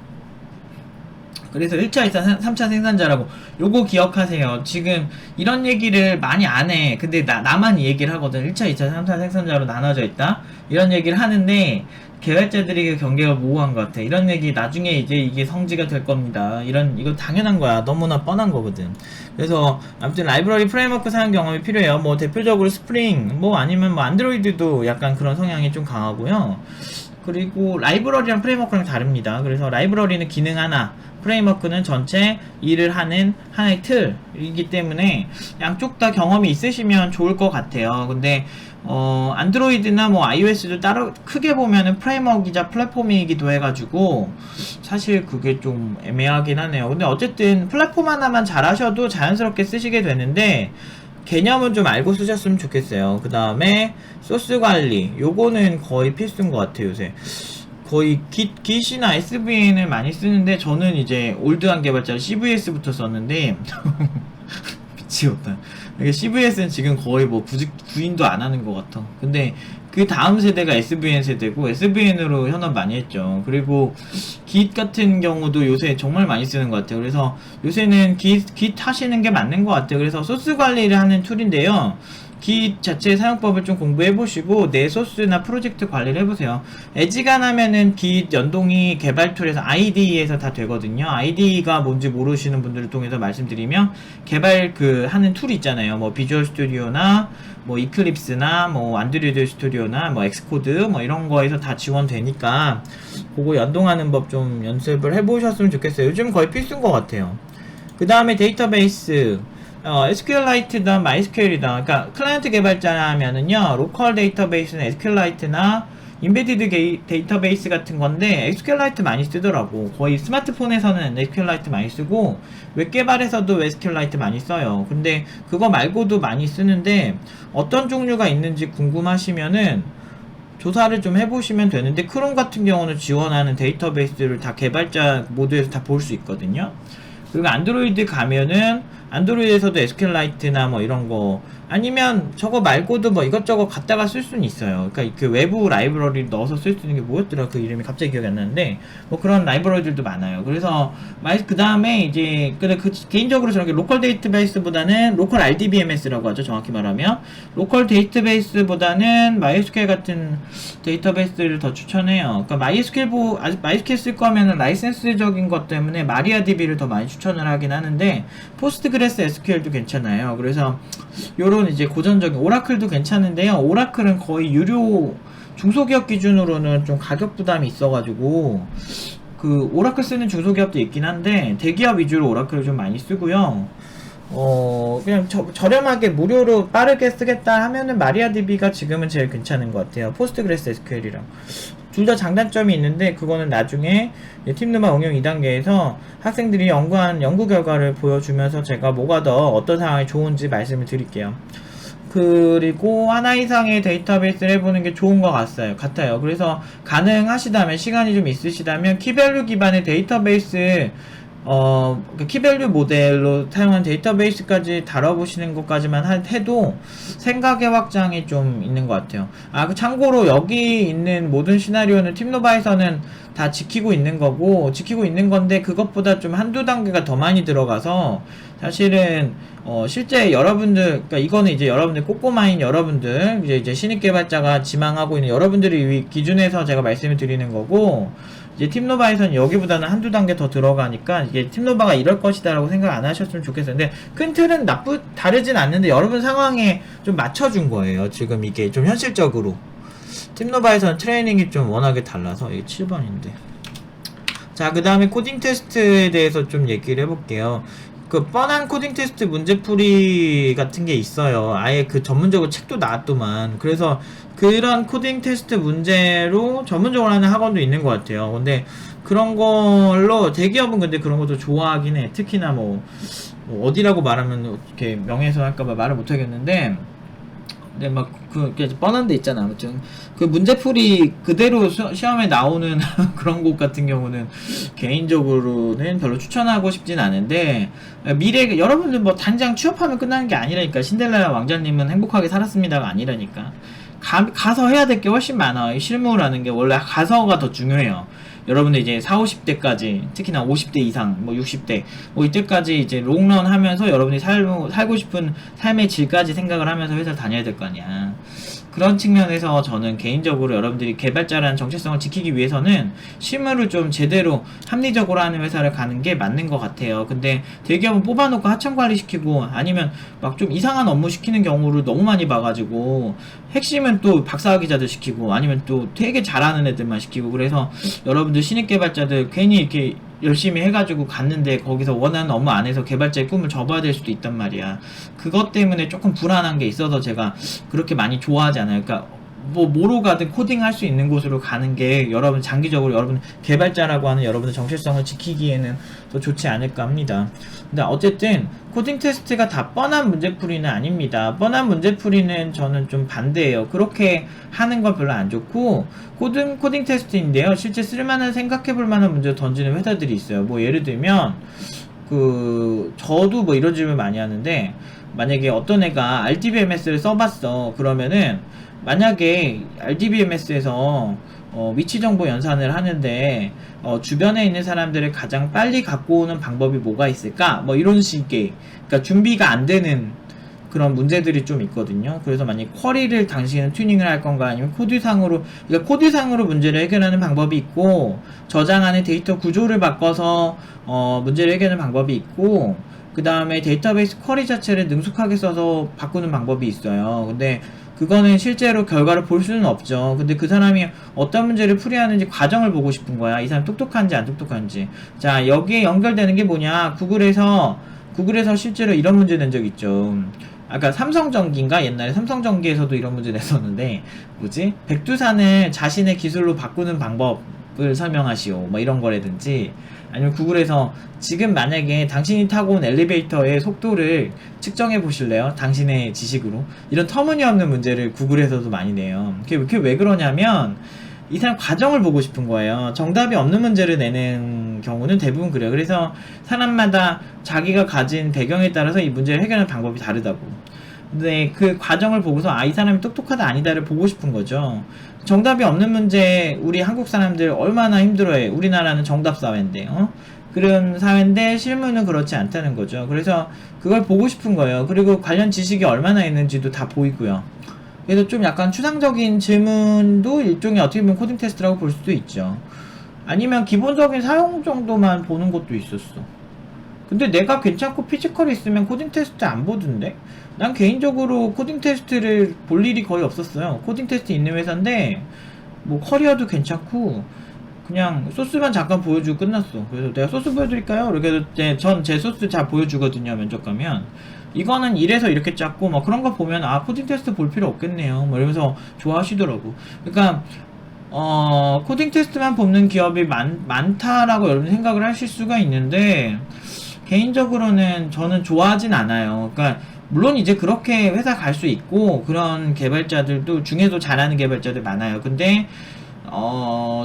그래서 1차, 2차, 3차 생산자라고 요거 기억하세요. 지금 이런 얘기를 많이 안 해. 근데 나만 이 얘기를 하거든. 1차, 2차, 3차 생산자로 나눠져 있다. 이런 얘기를 하는데 개발자들이 경계가 모호한 것 같아. 이런 얘기 나중에 이제 이게 성지가 될 겁니다. 이거 당연한 거야. 너무나 뻔한 거거든. 그래서 아무튼 라이브러리 프레임워크 사용 경험이 필요해요. 뭐 대표적으로 스프링, 뭐 아니면 뭐 안드로이드도 약간 그런 성향이 좀 강하고요. 그리고 라이브러리랑 프레임워크랑 다릅니다. 그래서 라이브러리는 기능 하나, 프레임워크는 전체 일을 하는 하나의 틀이기 때문에 양쪽 다 경험이 있으시면 좋을 것 같아요. 근데 안드로이드나 뭐 iOS도 따로 크게 보면은 프레임워크이자 플랫폼이기도 해가지고 사실 그게 좀 애매하긴 하네요. 근데 어쨌든 플랫폼 하나만 잘 하셔도 자연스럽게 쓰시게 되는데 개념은 좀 알고 쓰셨으면 좋겠어요. 그 다음에 소스 관리, 요거는 거의 필수인 것 같아요. 요새 거의 Git이나 SVN을 많이 쓰는데 저는 이제 올드한 개발자 CVS부터 썼는데 미치겠다. CVS는 지금 거의 뭐 구인도 안 하는 것 같아. 근데 그 다음 세대가 SVN 세대고 SVN으로 현업 많이 했죠. 그리고 Git 같은 경우도 요새 정말 많이 쓰는 것 같아요. 그래서 요새는 Git 하시는 게 맞는 것 같아요. 그래서 소스 관리를 하는 툴인데요. Git 자체의 사용법을 좀 공부해보시고 내 소스나 프로젝트 관리를 해보세요. 애지간하면은 Git 연동이 개발 툴에서 IDE에서 다 되거든요. IDE가 뭔지 모르시는 분들을 통해서 말씀드리면 개발 하는 툴이 있잖아요. 뭐 비주얼 스튜디오나 뭐 이클립스나 뭐 안드로이드 스튜디오나 뭐 엑스코드 뭐 이런 거에서 다 지원되니까 그거 연동하는 법 좀 연습을 해보셨으면 좋겠어요. 요즘 거의 필수인 것 같아요. 그 다음에 데이터베이스 SQLite나 MySQL이다. 그러니까 클라이언트 개발자라면은요, 로컬 데이터베이스는 SQLite나 인베디드 데이터베이스 같은 건데 SQLite 많이 쓰더라고. 거의 스마트폰에서는 SQLite 많이 쓰고 웹 개발에서도 SQLite 많이 써요. 근데 그거 말고도 많이 쓰는데 어떤 종류가 있는지 궁금하시면은 조사를 좀 해보시면 되는데 크롬 같은 경우는 지원하는 데이터베이스를 다 개발자 모드에서 다 볼 수 있거든요. 그리고 안드로이드 가면은 안드로이드에서도 SQLite나 뭐 이런 거 아니면 저거 말고도 뭐 이것저것 갖다가 쓸 수는 있어요. 그러니까 그 외부 라이브러리 넣어서 쓸 수 있는 게 뭐였더라? 그 이름이 갑자기 기억이 안 나는데 뭐 그런 라이브러리들도 많아요. 그래서 그 다음에 이제 개인적으로 저렇게 로컬 데이터베이스보다는 로컬 RDBMS라고 하죠. 정확히 말하면 로컬 데이터베이스보다는 MySQL 같은 데이터베이스를 더 추천해요. 그러니까 MySQL 쓸 거면은 라이센스적인 것 때문에 마리아DB를 더 많이 추천을 하긴 하는데 포스트그레스 SQL도 괜찮아요. 그래서 요런 이제 고전적인 오라클도 괜찮은데요. 오라클은 거의 유료 중소기업 기준으로는 좀 가격 부담이 있어가지고 그 오라클 쓰는 중소기업도 있긴 한데 대기업 위주로 오라클을 좀 많이 쓰고요. 그냥 저렴하게 무료로 빠르게 쓰겠다 하면은 마리아DB가 지금은 제일 괜찮은 것 같아요. 포스트그레스 SQL이랑 둘 다 장단점이 있는데 그거는 나중에 팀누마 응용 2단계에서 학생들이 연구한 연구 결과를 보여주면서 제가 뭐가 더 어떤 상황이 좋은지 말씀을 드릴게요. 그리고 하나 이상의 데이터베이스를 해보는 게 좋은 것 같아요. 그래서 가능하시다면 시간이 좀 있으시다면 키밸류 기반의 데이터베이스 그 키밸류 모델로 사용한 데이터베이스까지 다뤄보시는 것까지만 해도 생각의 확장이 좀 있는 것 같아요. 참고로 여기 있는 모든 시나리오는 팀노바에서는 다 지키고 있는 건데 그것보다 좀 한두 단계가 더 많이 들어가서 사실은 실제 여러분들, 그러니까 이거는 이제 여러분들 꼬꼬마인 여러분들, 이제 신입 개발자가 지망하고 있는 여러분들이 기준에서 제가 말씀을 드리는 거고, 이제 팀노바에서는 여기보다는 한두 단계 더 들어가니까 이게 팀노바가 이럴 것이다 라고 생각 안 하셨으면 좋겠어요. 근데 큰 틀은 다르진 않는데 여러분 상황에 좀 맞춰준 거예요. 지금 이게 좀 현실적으로 팀노바에서는 트레이닝이 좀 워낙에 달라서. 이게 7번인데 자, 그 다음에 코딩 테스트에 대해서 좀 얘기를 해볼게요. 그 뻔한 코딩 테스트 문제풀이 같은 게 있어요. 아예 그 전문적으로 책도 나왔더만. 그래서 그런 코딩 테스트 문제로 전문적으로 하는 학원도 있는 것 같아요. 근데 그런 걸로 대기업은 근데 그런 것도 좋아하긴 해. 특히나 뭐 어디라고 말하면 이렇게 명예훼손 할까봐 말을 못 하겠는데 네, 막, 뻔한 데 있잖아. 아무튼. 그 문제풀이 그대로 시험에 나오는 그런 곳 같은 경우는 개인적으로는 별로 추천하고 싶진 않은데, 여러분들 뭐 당장 취업하면 끝나는 게 아니라니까. 신데렐라 왕자님은 행복하게 살았습니다가 아니라니까. 가서 해야 될 게 훨씬 많아. 실무라는 게 원래 가서가 더 중요해요. 여러분들 이제 4, 50대까지, 특히나 50대 이상, 뭐 60대, 뭐 이때까지 이제 롱런 하면서 여러분이 살고 싶은 삶의 질까지 생각을 하면서 회사를 다녀야 될 거 아니야. 그런 측면에서 저는 개인적으로 여러분들이 개발자라는 정체성을 지키기 위해서는 실무를 좀 제대로 합리적으로 하는 회사를 가는 게 맞는 것 같아요. 근데 대기업은 뽑아놓고 하청 관리시키고 아니면 막 좀 이상한 업무 시키는 경우를 너무 많이 봐가지고 핵심은 또 박사학 기자들 시키고 아니면 또 되게 잘하는 애들만 시키고 그래서 여러분들 신입 개발자들 괜히 이렇게 열심히 해가지고 갔는데 거기서 원하는 업무 안에서 개발자의 꿈을 접어야 될 수도 있단 말이야. 그것 때문에 조금 불안한 게 있어서 제가 그렇게 많이 좋아하지 않아요. 그러니까 뭐 뭐로 가든 코딩할 수 있는 곳으로 가는 게 여러분 장기적으로 여러분 개발자라고 하는 여러분의 정체성을 지키기에는 더 좋지 않을까 합니다. 근데 어쨌든 코딩 테스트가 다 뻔한 문제풀이는 아닙니다. 뻔한 문제풀이는 저는 좀 반대예요. 그렇게 하는 건 별로 안 좋고 코딩 테스트인데요. 실제 쓸만한 생각해볼 만한 문제를 던지는 회사들이 있어요. 뭐 예를 들면 저도 뭐 이런 질문 많이 하는데 만약에 어떤 애가 RDBMS를 써봤어. 그러면은 만약에 RDBMS에서 위치정보 연산을 하는데 주변에 있는 사람들을 가장 빨리 갖고 오는 방법이 뭐가 있을까? 뭐 이런 식의 그러니까 준비가 안 되는 그런 문제들이 좀 있거든요. 그래서 만약 쿼리를 당신은 튜닝을 할 건가 아니면 그러니까 코드상으로 문제를 해결하는 방법이 있고 저장하는 데이터 구조를 바꿔서 문제를 해결하는 방법이 있고 그 다음에 데이터베이스 쿼리 자체를 능숙하게 써서 바꾸는 방법이 있어요. 근데 그거는 실제로 결과를 볼 수는 없죠. 근데 그 사람이 어떤 문제를 풀이하는지 과정을 보고 싶은 거야. 이 사람 똑똑한지 안 똑똑한지. 자, 여기에 연결되는 게 뭐냐. 구글에서 실제로 이런 문제 낸 적 있죠. 아까 삼성전기인가? 옛날에 삼성전기에서도 이런 문제 냈었는데 뭐지? 백두산을 자신의 기술로 바꾸는 방법을 설명하시오. 뭐 이런 거라든지 아니면 구글에서 지금 만약에 당신이 타고 온 엘리베이터의 속도를 측정해 보실래요? 당신의 지식으로. 이런 터무니없는 문제를 구글에서도 많이 내요. 그게 왜 그러냐면 이 사람 과정을 보고 싶은 거예요. 정답이 없는 문제를 내는 경우는 대부분 그래요. 그래서 사람마다 자기가 가진 배경에 따라서 이 문제를 해결하는 방법이 다르다고. 근데 그 과정을 보고서 이 사람이 똑똑하다 아니다를 보고 싶은 거죠. 정답이 없는 문제 우리 한국 사람들 얼마나 힘들어해. 우리나라는 정답 사회인데 그런 사회인데 실무는 그렇지 않다는 거죠. 그래서 그걸 보고 싶은 거예요. 그리고 관련 지식이 얼마나 있는지도 다 보이고요. 그래서 좀 약간 추상적인 질문도 일종의 어떻게 보면 코딩 테스트라고 볼 수도 있죠. 아니면 기본적인 사용 정도만 보는 것도 있었어. 근데 내가 괜찮고 피지컬이 있으면 코딩 테스트 안 보던데? 난 개인적으로 코딩 테스트를 볼 일이 거의 없었어요. 코딩 테스트 있는 회사인데 뭐 커리어도 괜찮고 그냥 소스만 잠깐 보여주고 끝났어. 그래서 내가 소스 보여드릴까요? 이렇게 해서 전 제 소스 잘 보여주거든요. 면접 가면 이거는 이래서 이렇게 짰고 막 그런 거 보면 코딩 테스트 볼 필요 없겠네요. 뭐 이러면서 좋아하시더라고. 그러니까 코딩 테스트만 뽑는 기업이 많다라고 여러분 생각을 하실 수가 있는데 개인적으로는 저는 좋아하진 않아요. 그러니까 물론 이제 그렇게 회사 갈 수 있고 그런 개발자들도 중에도 잘하는 개발자들 많아요. 근데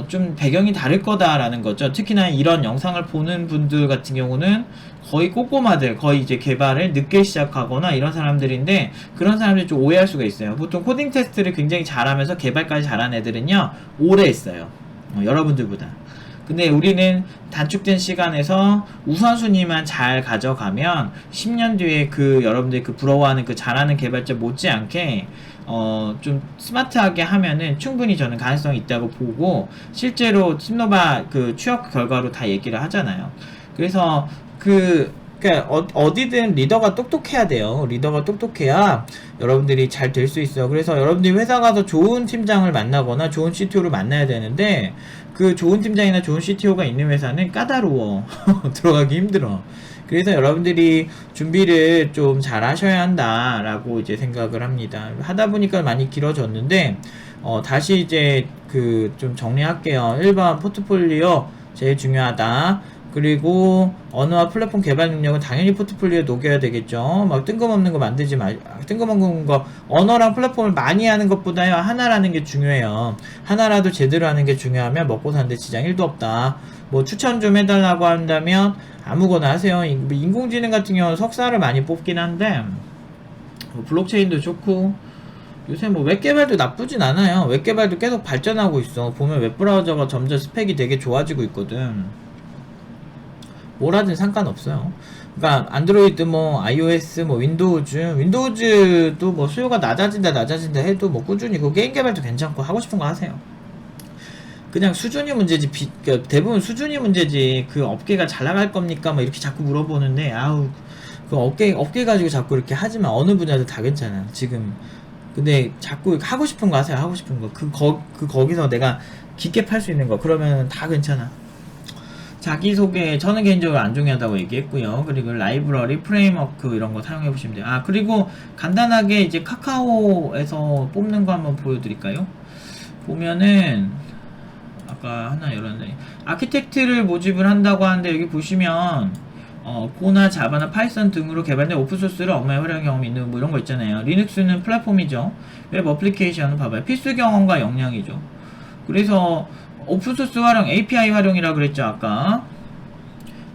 좀 배경이 다를 거다라는 거죠. 특히나 이런 영상을 보는 분들 같은 경우는 거의 꼬꼬마들, 거의 이제 개발을 늦게 시작하거나 이런 사람들인데 그런 사람들이 좀 오해할 수가 있어요. 보통 코딩 테스트를 굉장히 잘하면서 개발까지 잘하는 애들은요 오래 했어요. 여러분들보다. 근데 우리는 단축된 시간에서 우선순위만 잘 가져가면 10년 뒤에 여러분들이 부러워하는 잘하는 개발자 못지않게 좀 스마트하게 하면은 충분히 저는 가능성이 있다고 보고 실제로 심노바 취업 결과로 다 얘기를 하잖아요. 그래서 그러니까 어디든 리더가 똑똑해야 돼요. 리더가 똑똑해야 여러분들이 잘 될 수 있어요. 그래서 여러분들이 회사 가서 좋은 팀장을 만나거나 좋은 CTO를 만나야 되는데 그 좋은 팀장이나 좋은 CTO가 있는 회사는 까다로워. 들어가기 힘들어. 그래서 여러분들이 준비를 좀 잘 하셔야 한다라고 이제 생각을 합니다. 하다 보니까 많이 길어졌는데 다시 이제 좀 정리할게요. 1번 포트폴리오 제일 중요하다. 그리고 언어와 플랫폼 개발 능력은 당연히 포트폴리오에 녹여야 되겠죠. 막 뜬금없는 거 만들지 뜬금없는 거, 언어랑 플랫폼을 많이 하는 것보다요, 하나라는 게 중요해요. 하나라도 제대로 하는 게 중요하면 먹고 사는데 지장 1도 없다. 뭐 추천 좀 해달라고 한다면 아무거나 하세요. 인공지능 같은 경우는 석사를 많이 뽑긴 한데, 뭐 블록체인도 좋고, 요새 뭐 웹개발도 나쁘진 않아요. 웹개발도 계속 발전하고 있어. 보면 웹브라우저가 점점 스펙이 되게 좋아지고 있거든. 뭘 하든 상관없어요. 그러니까 안드로이드 뭐 iOS 뭐 윈도우즈도 뭐 수요가 낮아진다 해도 뭐 꾸준히 그 게임 개발도 괜찮고 하고 싶은 거 하세요. 그냥 수준이 문제지, 그러니까 대부분 수준이 문제지, 그 업계가 잘 나갈 겁니까? 뭐 이렇게 자꾸 물어보는데, 아우, 그 업계 가지고 자꾸 이렇게 하지만 어느 분야도 다 괜찮아, 지금. 근데 자꾸 하고 싶은 거 하세요, 하고 싶은 거. 거기서 내가 깊게 팔 수 있는 거, 그러면 다 괜찮아. 자기소개, 저는 개인적으로 안 중요하다고 얘기했고요. 그리고 라이브러리, 프레임워크 이런 거 사용해 보시면 돼요. 아, 그리고 간단하게 이제 카카오에서 뽑는 거 한번 보여드릴까요? 보면은, 아까 하나 열었는데, 아키텍트를 모집을 한다고 하는데, 여기 보시면 고나 자바나 파이썬 등으로 개발된 오픈소스를 업무에 활용 경험이 있는 뭐 이런 거 있잖아요. 리눅스는 플랫폼이죠. 웹 어플리케이션은 봐봐요, 필수 경험과 역량이죠. 그래서 오픈소스 활용, API 활용이라 그랬죠 아까.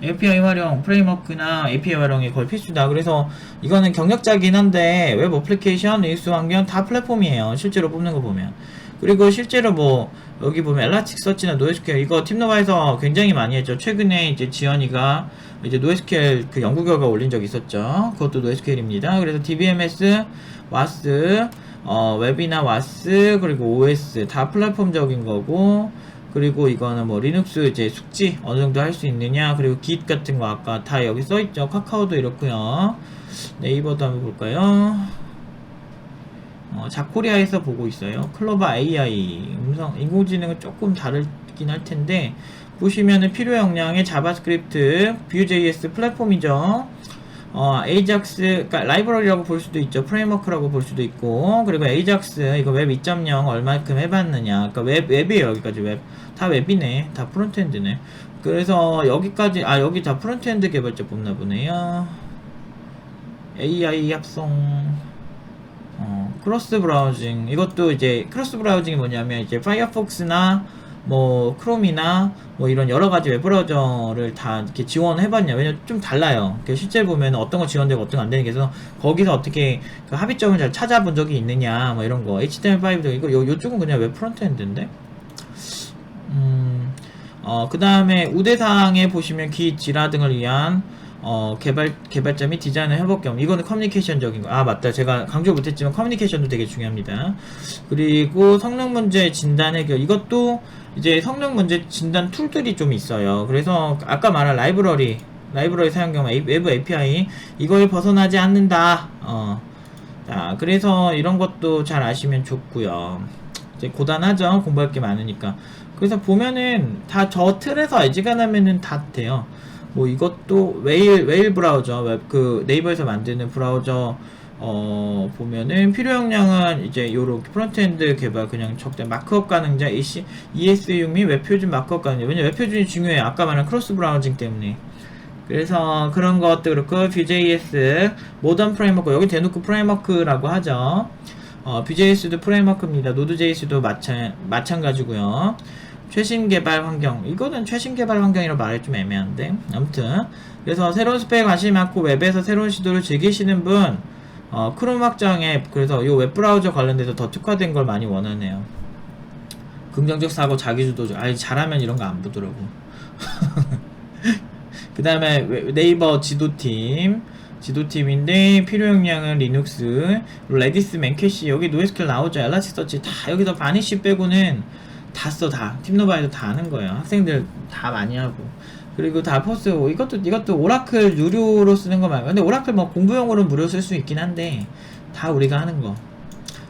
API 활용, 프레임워크나 API 활용이 거의 필수다. 그래서 이거는 경력자긴 한데 웹 어플리케이션, 리눅스 환경 다 플랫폼이에요, 실제로 뽑는 거 보면. 그리고 실제로 뭐 여기 보면 엘라스틱서치나 노에스큐엘, 이거 팀노바에서 굉장히 많이 했죠. 최근에 이제 지연이가 이제 노에스큐엘 그 연구 결과 올린 적 있었죠. 그것도 노에스큐엘입니다. 그래서 DBMS, 와스, 웹이나 와스, 그리고 OS 다 플랫폼적인 거고, 그리고 이거는 뭐 리눅스 이제 숙지 어느 정도 할 수 있느냐, 그리고 git 같은 거 아까 다 여기 써 있죠. 카카오도 이렇고요. 네이버도 한번 볼까요? 자코리아에서 보고 있어요. 클로바 AI, 음성, 인공지능은 조금 다르긴 할 텐데, 보시면은 필요 역량의 자바스크립트, 뷰.js 플랫폼이죠. 에이작스, 그러니까 라이브러리라고 볼 수도 있죠. 프레임워크라고 볼 수도 있고, 그리고 에이작스, 이거 웹 2.0 얼마큼 해봤느냐. 그러니까 웹이에요, 여기까지 웹. 다 웹이네. 다 프론트엔드네. 그래서 여기까지, 여기 다 프론트엔드 개발자 뽑나 보네요. AI 합성, 크로스 브라우징. 이것도 이제 크로스 브라우징이 뭐냐면 이제 파이어폭스나 뭐 크롬이나 뭐 이런 여러가지 웹브라우저를 다 이렇게 지원해봤냐. 왜냐면 좀 달라요. 실제 보면 어떤 거 지원되고 어떤 거 안 되는 게 있어서 거기서 어떻게 그 합의점을 잘 찾아본 적이 있느냐 뭐 이런 거. HTML5도 이거 요쪽은 그냥 웹 프론트엔드인데. 그 다음에 우대사항에 보시면 기 질화 등을 위한 개발자 및 디자이너 협업 경험. 이거는 커뮤니케이션적인 거. 맞다. 제가 강조 못했지만 커뮤니케이션도 되게 중요합니다. 그리고 성능 문제 진단 해결. 이것도 이제 성능 문제 진단 툴들이 좀 있어요. 그래서 아까 말한 라이브러리 사용 경험, 외부 API, 이걸 벗어나지 않는다. 자, 그래서 이런 것도 잘 아시면 좋고요. 이제 고단하죠. 공부할 게 많으니까. 그래서 보면은 다 저 틀에서 어지간하면은 다 돼요. 뭐 이것도 웨일 브라우저, 그 네이버에서 만드는 브라우저, 보면은 필요 역량은 이제 요렇게 프론트엔드 개발 그냥 적대 마크업 가능자, ESU 및 웹표준 마크업 가능자. 왜냐면 웹표준이 중요해요. 아까 말한 크로스 브라우징 때문에. 그래서 그런 것도 그렇고, Vue.js, 모던 프레임워크, 여기 대놓고 프레임워크라고 하죠. Vue.js도 프레임워크입니다. Node.js도 마찬가지고요. 최신 개발 환경, 이거는 최신 개발 환경이라고 말하기 좀 애매한데, 아무튼 그래서 새로운 스펙에 관심이 많고 웹에서 새로운 시도를 즐기시는 분, 크롬 확장에, 그래서 이 웹브라우저 관련돼서 더 특화된 걸 많이 원하네요. 긍정적 사고, 자기주도적. 잘하면 이런 거 안 보더라고. 그 다음에 네이버 지도팀인데 필요 역량은 리눅스, 레디스, 맨캐시, 여기 노에스큐엘 나오죠. 엘라스틱서치 다 여기서 바니쉬 빼고는 다 써. 다 팀노바에도 다 하는 거예요. 학생들 다 많이 하고. 그리고 다 포스. 이것도 오라클 유료로 쓰는 거 말고, 근데 오라클 뭐 공부용으로 무료 쓸 수 있긴 한데 다 우리가 하는 거.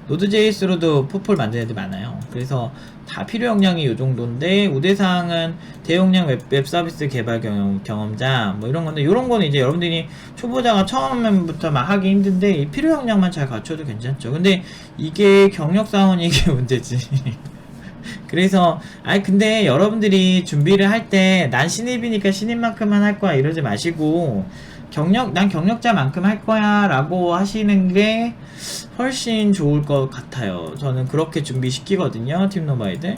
노드.js로도 포폴 만드는 애들 많아요. 그래서 다 필요 역량이 요 정도인데, 우대사항은 대용량 웹 서비스 개발 경험자 뭐 이런 건데, 요런 거는 이제 여러분들이 초보자가 처음부터 막 하기 힘든데 이 필요 역량만 잘 갖춰도 괜찮죠. 근데 이게 경력 사원이 이게 문제지. 그래서 근데 여러분들이 준비를 할 때 난 신입이니까 신입만큼만 할 거야 이러지 마시고 난 경력자만큼 할 거야 라고 하시는 게 훨씬 좋을 것 같아요. 저는 그렇게 준비시키거든요, 팀노바이들.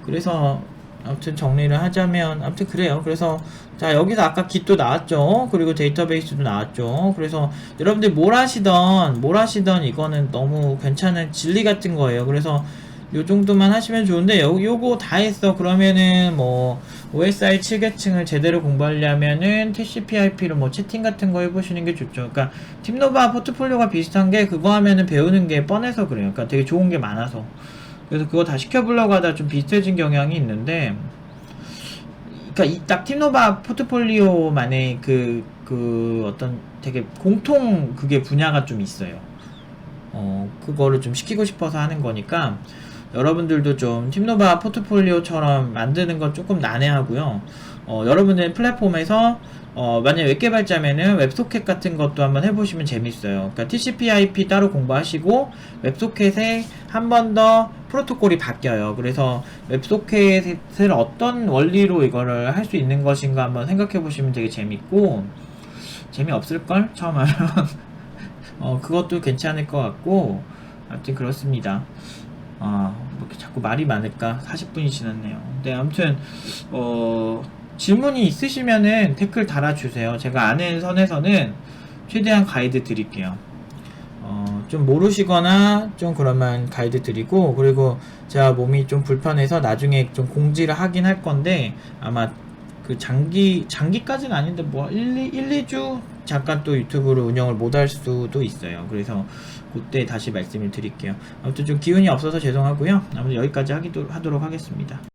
그래서 아무튼 정리를 하자면 아무튼 그래요. 그래서 자, 여기서 아까 깃도 나왔죠. 그리고 데이터베이스도 나왔죠. 그래서 여러분들 뭘 하시던 이거는 너무 괜찮은 진리 같은 거예요. 그래서 요 정도만 하시면 좋은데 요거 다 했어 그러면은 뭐 OSI 7계층을 제대로 공부하려면은 TCP/IP로 뭐 채팅 같은 거 해보시는 게 좋죠. 그러니까 팀노바 포트폴리오가 비슷한 게 그거 하면은 배우는 게 뻔해서 그래요. 그러니까 되게 좋은 게 많아서. 그래서 그거 다 시켜보려고 하다 좀 비슷해진 경향이 있는데, 그러니까 이 딱 팀노바 포트폴리오만의 그 어떤 되게 공통 그게 분야가 좀 있어요. 그거를 좀 시키고 싶어서 하는 거니까 여러분들도 좀 팀노바 포트폴리오처럼 만드는 건 조금 난해하고요. 여러분들 플랫폼에서 만약에 웹 개발자면은 웹소켓 같은 것도 한번 해보시면 재밌어요. 그러니까 TCP/IP 따로 공부하시고 웹소켓에 한 번 더 프로토콜이 바뀌어요. 그래서 웹소켓을 어떤 원리로 이거를 할 수 있는 것인가 한번 생각해 보시면 되게 재밌고, 재미없을걸? 처음 하면. 그것도 괜찮을 것 같고, 아무튼 그렇습니다. 뭐 이렇게 자꾸 말이 많을까? 40분이 지났네요. 네, 아무튼, 질문이 있으시면은 댓글 달아주세요. 제가 아는 선에서는 최대한 가이드 드릴게요. 좀 모르시거나 좀 그러면 가이드 드리고, 그리고 제가 몸이 좀 불편해서 나중에 좀 공지를 하긴 할 건데, 아마 그 장기까지는 아닌데 뭐 2주 잠깐 또 유튜브로 운영을 못 할 수도 있어요. 그래서 그때 다시 말씀을 드릴게요. 아무튼 좀 기운이 없어서 죄송하고요. 아무튼 여기까지 하도록 하겠습니다.